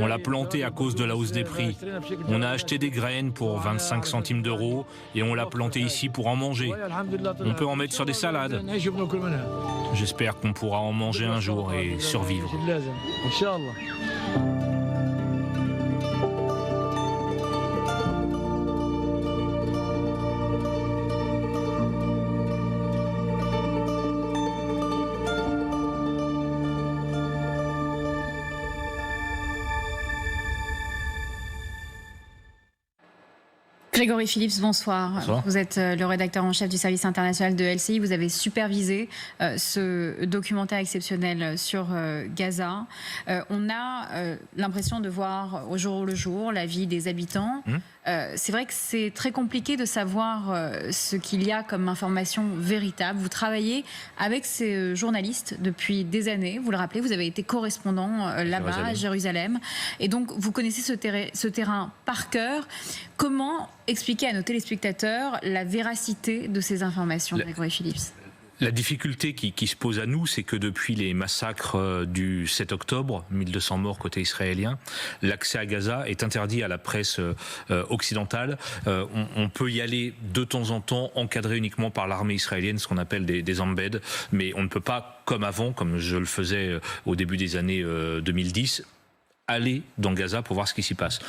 On l'a planté à cause de la hausse des prix. On a acheté des graines pour 25 centimes d'euros et on l'a planté ici pour en manger. On peut en mettre sur des salades. J'espère qu'on pourra en manger un jour et survivre. Grégory Phillips, bonsoir. Bonsoir. Vous êtes le rédacteur en chef du service international de LCI. Vous avez supervisé ce documentaire exceptionnel sur Gaza. On a l'impression de voir au jour le jour la vie des habitants. C'est vrai que c'est très compliqué de savoir ce qu'il y a comme information véritable. Vous travaillez avec ces journalistes depuis des années. Vous le rappelez, vous avez été correspondant là-bas à Jérusalem. Et donc, vous connaissez ce terrain par cœur. Comment expliquer à nos téléspectateurs la véracité de ces informations, Grégory Phillips ? La difficulté qui se pose à nous, c'est que depuis les massacres du 7 octobre, 1200 morts côté israélien, l'accès à Gaza est interdit à la presse occidentale. On peut y aller de temps en temps, encadré uniquement par l'armée israélienne, ce qu'on appelle des embeds, mais on ne peut pas, comme avant, comme je le faisais au début des années 2010, aller dans Gaza pour voir ce qui s'y passe.